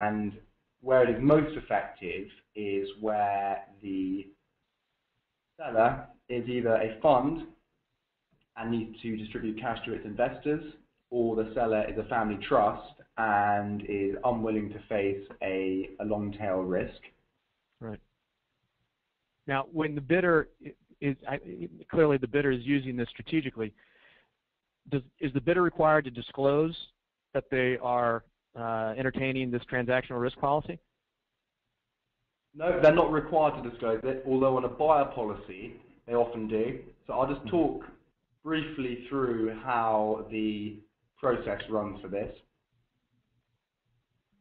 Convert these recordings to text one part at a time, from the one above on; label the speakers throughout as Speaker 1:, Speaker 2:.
Speaker 1: And where it is most effective is where the seller is either a fund and needs to distribute cash to its investors, or the seller is a family trust and is unwilling to face a long tail risk.
Speaker 2: Right. Now, when the bidder is clearly the bidder is using this strategically, is the bidder required to disclose that they are entertaining this transactional risk policy?
Speaker 1: No, they're not required to disclose it, although on a buyer policy they often do. So I'll just talk briefly through how the process runs for this.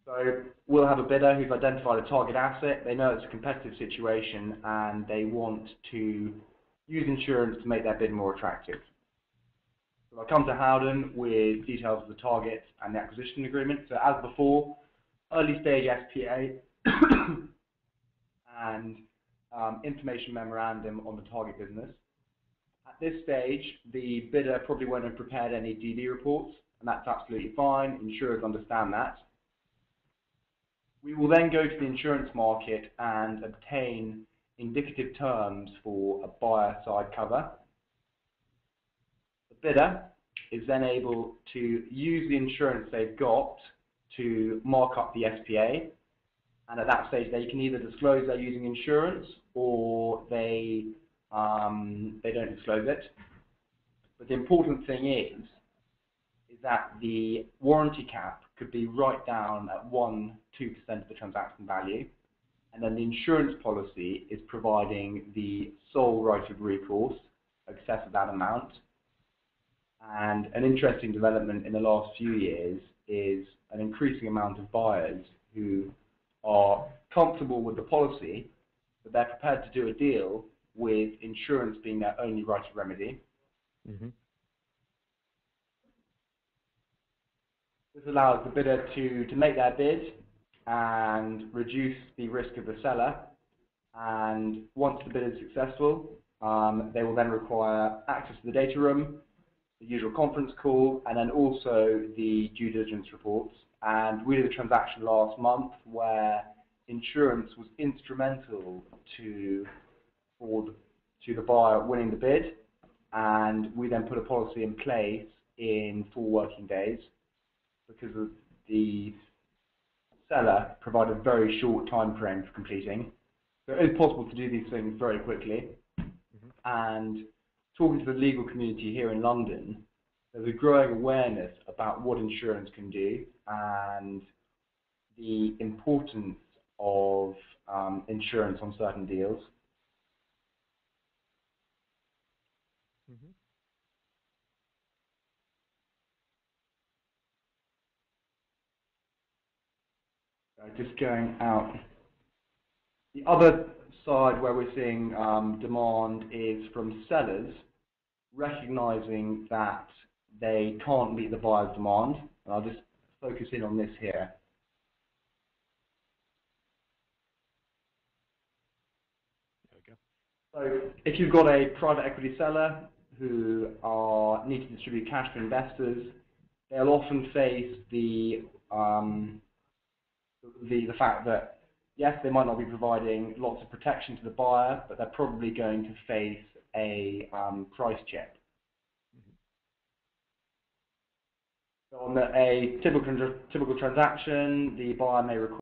Speaker 1: So we'll have a bidder who's identified a target asset. They know it's a competitive situation and they want to use insurance to make their bid more attractive. So I'll come to Howden with details of the target and the acquisition agreement. So as before, early stage SPA and information memorandum on the target business. At this stage, the bidder probably won't have prepared any DD reports, and that's absolutely fine. Insurers understand that. We will then go to the insurance market and obtain indicative terms for a buyer side cover. The bidder is then able to use the insurance they've got to mark up the SPA, and at that stage they can either disclose they're using insurance or they don't disclose it. But the important thing is that the warranty cap could be right down at 1–2% of the transaction value, and then the insurance policy is providing the sole right of recourse, excess of that amount. And an interesting development in the last few years is an increasing amount of buyers who are comfortable with the policy, but they're prepared to do a deal with insurance being their only right of remedy.
Speaker 2: Mm-hmm.
Speaker 1: This allows the bidder to make their bid and reduce the risk of the seller. And once the bid is successful, they will then require access to the data room, the usual conference call, and then also the due diligence reports. And we did a transaction last month where insurance was instrumental to the buyer winning the bid, and we then put a policy in place in 4 working days because of the seller provided a very short time frame for completing. So it is possible to do these things very quickly. Mm-hmm. And talking to the legal community here in London, there's a growing awareness about what insurance can do and the importance of insurance on certain deals.
Speaker 2: Mm-hmm.
Speaker 1: Just going out. The other side where we're seeing demand is from sellers recognizing that they can't meet the buyer's demand. And I'll just focus in on this here.
Speaker 2: There we go.
Speaker 1: So if you've got a private equity seller who need to distribute cash to investors, they'll often face the fact that, yes, they might not be providing lots of protection to the buyer, but they're probably going to face a price check. So on a typical transaction, the buyer may require